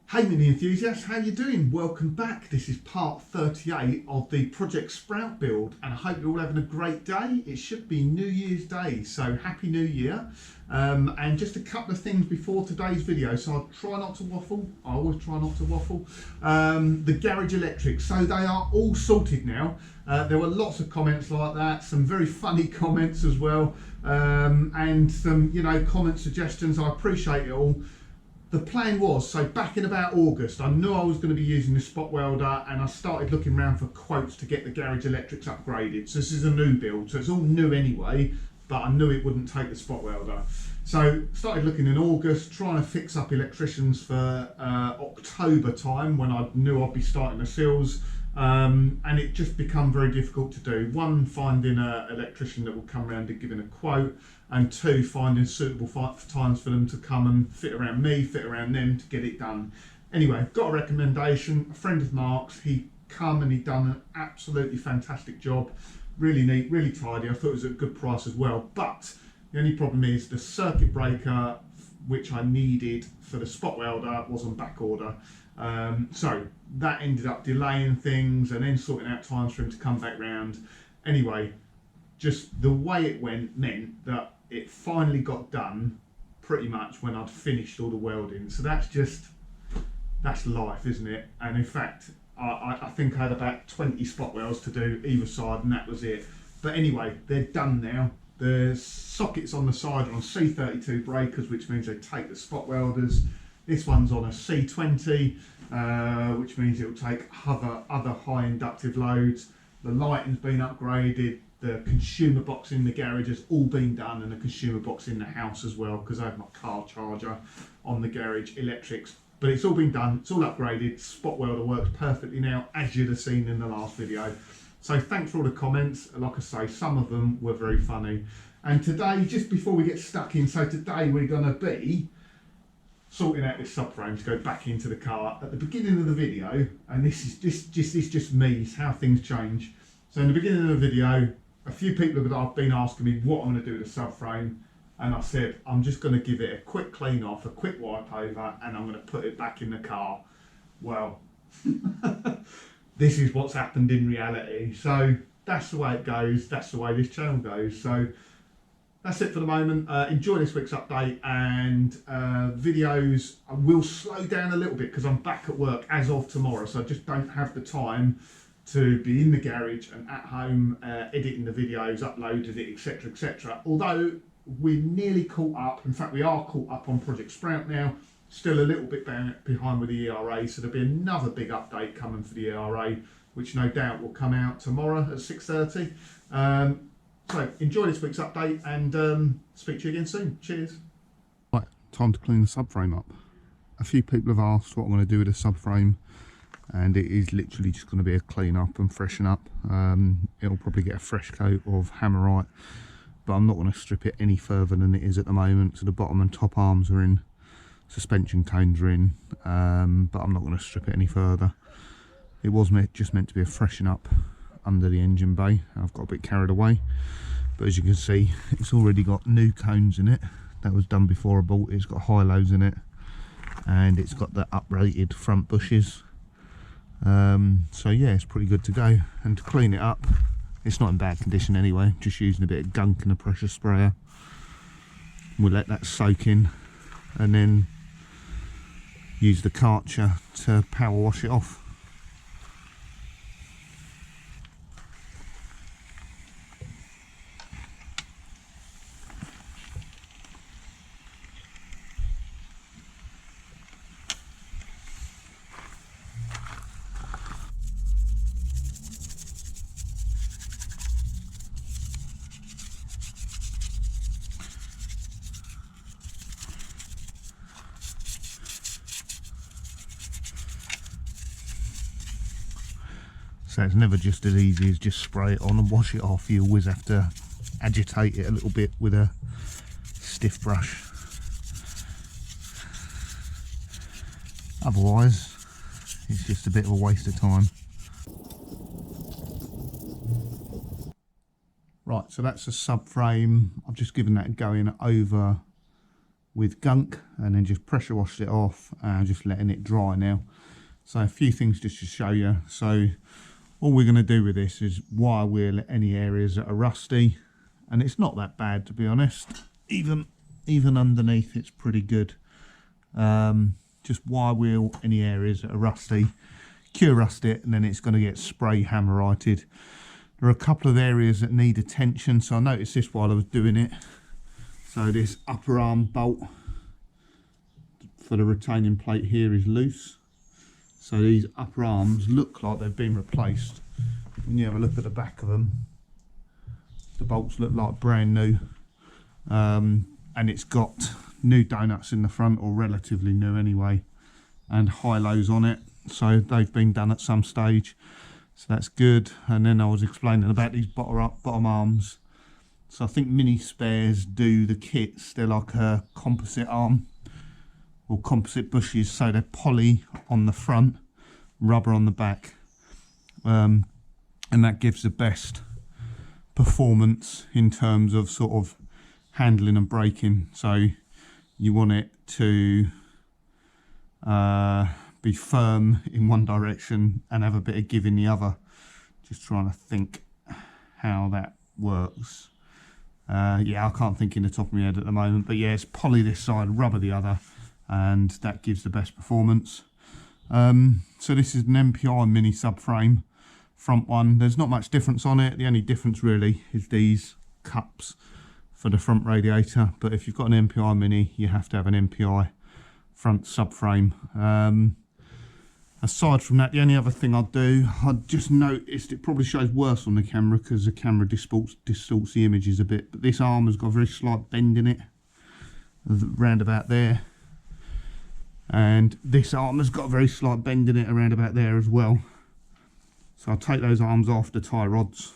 Hey mini enthusiasts, how you doing? Welcome back. This is part 38 of the Project Sprout build, and I hope you're all having a great day. It should be New Year's Day, so Happy New Year. And just a couple of things before today's video, so I'll try not to waffle. I always try not to waffle. The garage electrics, so they are all sorted now. There were lots of comments like that, some very funny comments as well, and some, comment suggestions. I appreciate it all. The plan was, so back in about August, I knew I was going to be using the spot welder, and I started looking around for quotes to get the garage electrics upgraded. So this is a new build, so it's all new anyway, but I knew it wouldn't take the spot welder. So started looking in August, trying to fix up electricians for October time, when I knew I'd be starting the seals, and it just become very difficult to do. One, finding an electrician that will come around and giving a quote, and two, finding suitable times for them to come and fit around me, fit around them to get it done. Anyway, got a recommendation, a friend of Mark's. He come and he done an absolutely fantastic job, really neat, really tidy. I thought it was at a good price as well, but the only problem is the circuit breaker which I needed for the spot welder was on back order. So that ended up delaying things and then sorting out times for him to come back round. Anyway, just the way it went meant that it finally got done pretty much when I'd finished all the welding. So that's life, isn't it? And in fact, I think I had about 20 spot welds to do either side, and that was it. But anyway, they're done now. The sockets on the side are on C32 breakers, which means they take the spot welders. This one's on a C20, which means it will take other high inductive loads. The lighting's been upgraded. The consumer box in the garage has all been done, and the consumer box in the house as well, because I have my car charger on the garage electrics. But it's all been done, it's all upgraded. Spot welder works perfectly now, as you'd have seen in the last video. So thanks for all the comments. Like I say, some of them were very funny. And today, just before we get stuck in, so today we're going to be sorting out this subframe to go back into the car. At the beginning of the video, and this is just me, it's how things change. So in the beginning of the video, a few people have been asking me what I'm going to do with the subframe, and I said I'm just going to give it a quick clean off, a quick wipe over, and I'm going to put it back in the car. Well, this is what's happened in reality. So that's the way it goes, that's the way this channel goes. So that's it for the moment. Enjoy this week's update, and videos I will slow down a little bit because I'm back at work as of tomorrow, so I just don't have the time to be in the garage and at home editing the videos, uploading it, etc, etc. Although we're nearly caught up, in fact we are caught up on Project Sprout now, still a little bit behind with the ERA, so there'll be another big update coming for the ERA, which no doubt will come out tomorrow at 6:30. So enjoy this week's update, and speak to you again soon. Cheers. Right, time to clean the subframe up. A few people have asked what I'm going to do with the subframe, and it is literally just going to be a clean up and freshen up. It'll probably get a fresh coat of hammerite, but I'm not going to strip it any further than it is at the moment. So the bottom and top arms are in, suspension cones are in, but I'm not going to strip it any further. It was just meant to be a freshen up under the engine bay. I've got a bit carried away, but as you can see, it's already got new cones in it. That was done before I bought it. It's got high lows in it, and it's got the uprated front bushes. So yeah, it's pretty good to go. And to clean it up, it's not in bad condition anyway, just using a bit of gunk and a pressure sprayer. We'll let that soak in, and then use the Karcher to power wash it off. say, it's never just as easy as just spray it on and wash it off. You always have to agitate it a little bit with a stiff brush. Otherwise, it's just a bit of a waste of time. Right, so that's a subframe. I've just given that going over with gunk and then just pressure washed it off and just letting it dry now. So a few things just to show you. So all we're going to do with this is wire wheel any areas that are rusty, and it's not that bad, to be honest. Even underneath it's pretty good. Just wire wheel any areas that are rusty, cure rust it, and then it's going to get spray hammer-righted. There are a couple of areas that need attention, so I noticed this while I was doing it. So this upper arm bolt for the retaining plate here is loose. So these upper arms look like they've been replaced. When you have a look at the back of them, the bolts look like brand new. And it's got new donuts in the front, or relatively new anyway, and high-lows on it. So they've been done at some stage. So that's good. And then I was explaining about these bottom arms. So I think Mini Spares do the kits. They're like a composite arm or composite bushes. So they're poly on the front, rubber on the back. And that gives the best performance in terms of sort of handling and braking. So you want it to be firm in one direction and have a bit of give in the other. Just trying to think how that works. Yeah, I can't think in the top of my head at the moment, but yeah, it's poly this side, rubber the other, and that gives the best performance. So this is an MPI mini subframe, front one. There's not much difference on it. The only difference really is these cups for the front radiator, but if you've got an MPI mini, you have to have an MPI front subframe. Aside from that, the only other thing I'd do, I'd just noticed it probably shows worse on the camera because the camera distorts the images a bit, but this arm has got a very slight bend in it, around about there, and this arm has got a very slight bend in it around about there as well. So I'll take those arms off the tie rods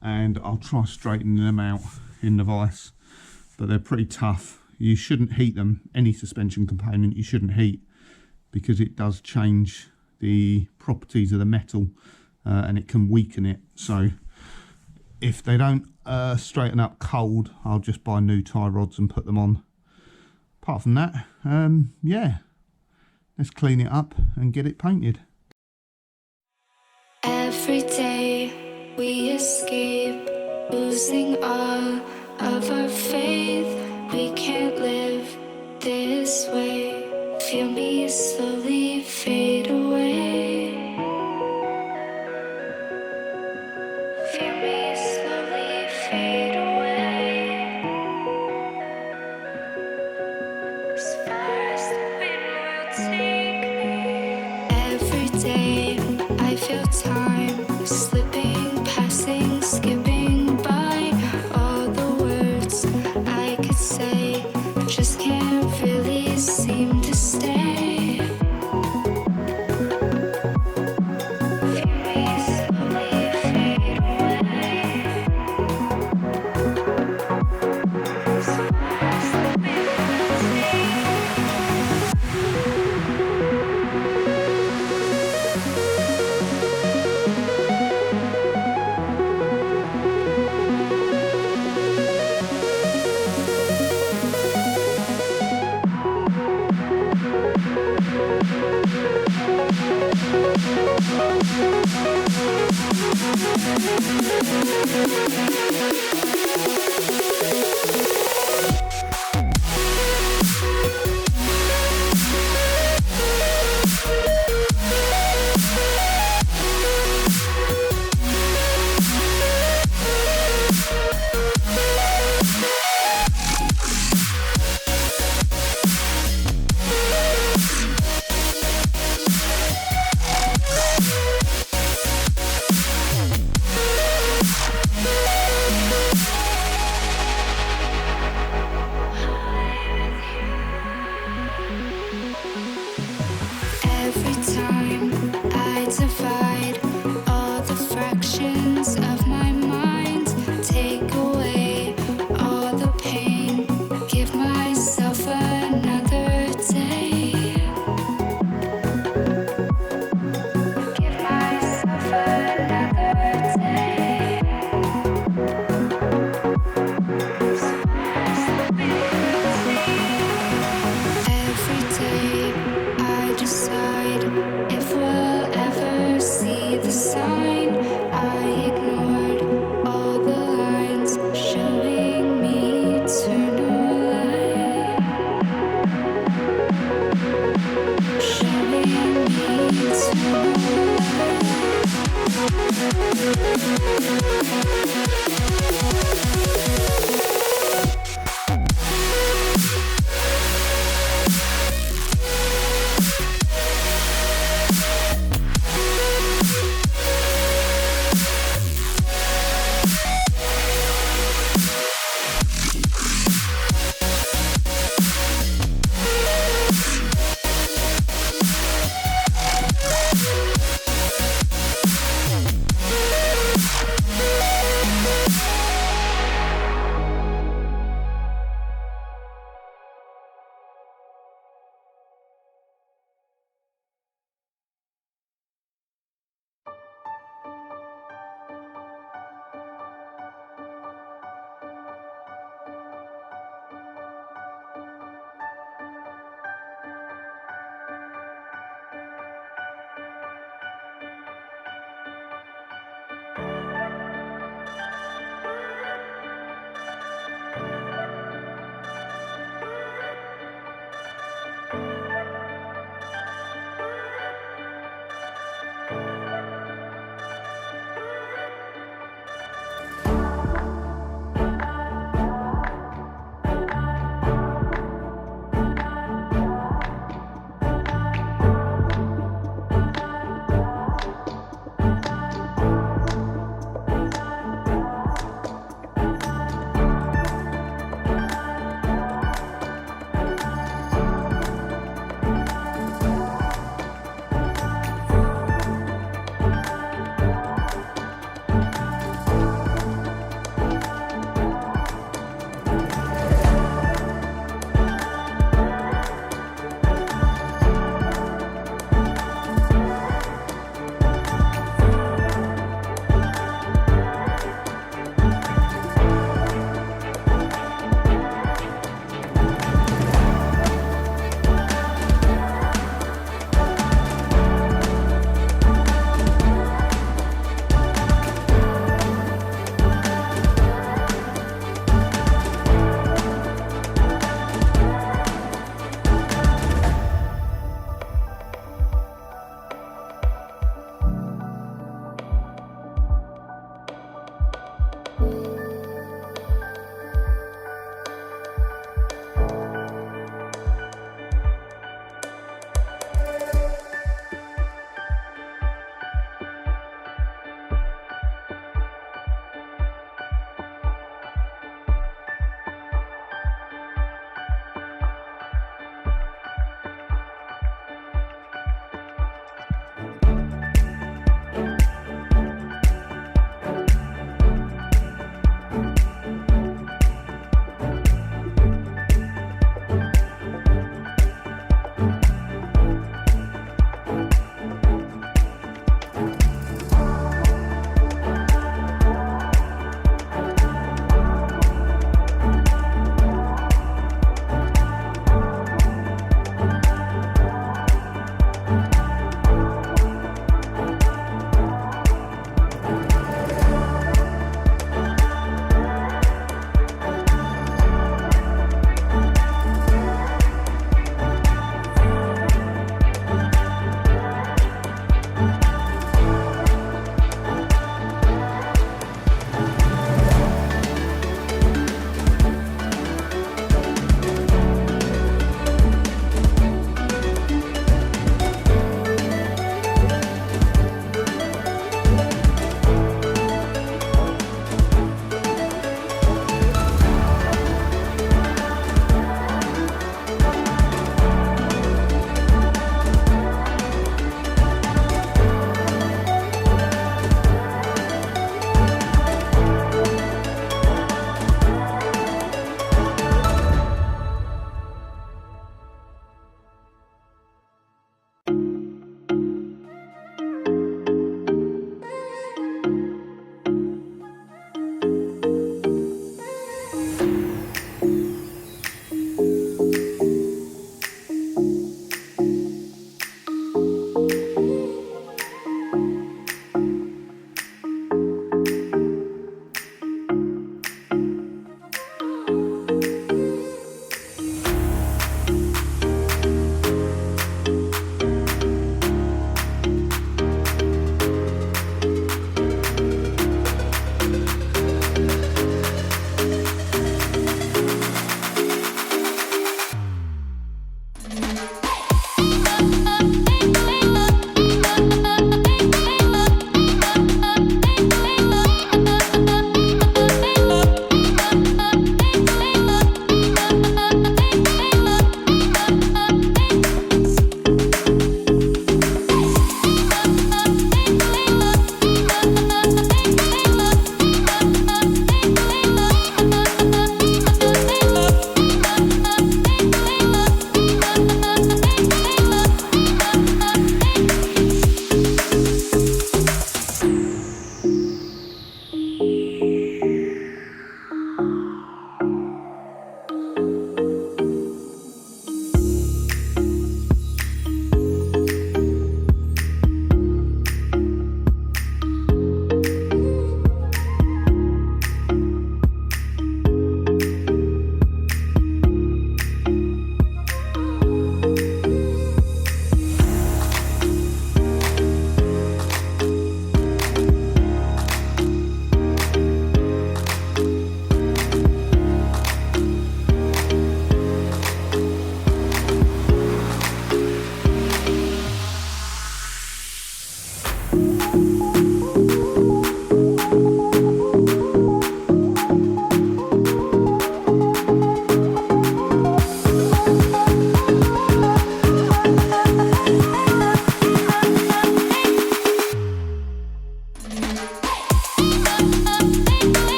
and I'll try straightening them out in the vise, but they're pretty tough. You shouldn't heat them. Any suspension component you shouldn't heat, because it does change the properties of the metal and it can weaken it. So if they don't straighten up cold, I'll just buy new tie rods and put them on. Apart from that, yeah, let's clean it up and get it painted. Every day we escape, losing all of our faith. We can't live this way. Feel me slowly fade away. Feel me slowly fade away. As far as the wind will take me. Every day I feel time slipping, passing, skipping by. All the words I could say just can't really seem to stay. Feel me slowly fade away. As far as the decide if we'll ever see the sign. I ignored all the lines showing me eternal light, showing me eternal light.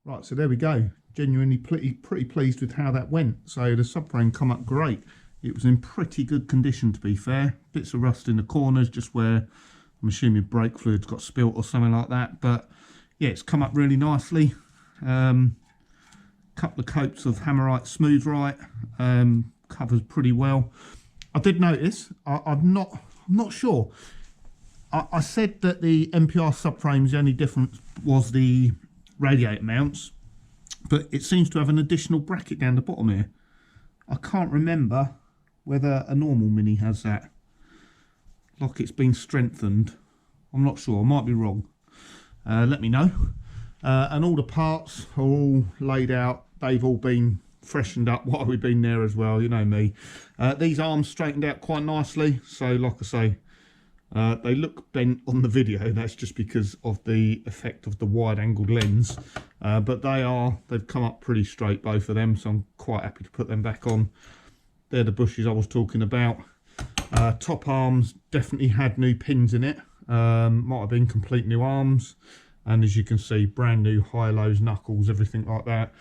Right, so there we go. Genuinely pretty pleased with how that went. So the subframe come up great. It was in pretty good condition, to be fair. Bits of rust in the corners, just where I'm assuming brake fluid's got spilt or something like that. But yeah, it's come up really nicely. Couple of coats of Hammerite Smooth-Right, covers pretty well. I did notice, I'm not sure. I said that the MPI subframes, the only difference was the radiator mounts, but it seems to have an additional bracket down the bottom here. I can't remember whether a normal Mini has that. Like it's been strengthened. I'm not sure, I might be wrong. Let me know. And all the parts are all laid out. They've all been freshened up while we've been there as well, you know me. These arms straightened out quite nicely, so like I say, they look bent on the video. That's just because of the effect of the wide angled lens, but they've come up pretty straight, both of them, so I'm quite happy to put them back on. They're the bushes I was talking about. Top arms definitely had new pins in it, might have been complete new arms, and as you can see, brand new high-lows, knuckles, everything like that.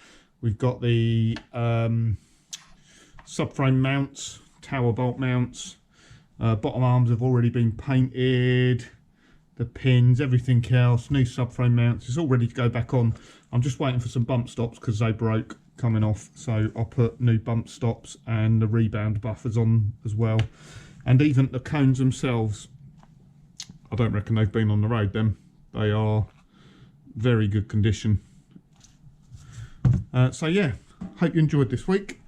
We've got the subframe mounts, tower bolt mounts. Bottom arms have already been painted, the pins, everything else, new subframe mounts. It's all ready to go back on. I'm just waiting for some bump stops because they broke coming off, so I'll put new bump stops and the rebound buffers on as well. And even the cones themselves, I don't reckon they've been on the road then. They are very good condition. So yeah, hope you enjoyed this week.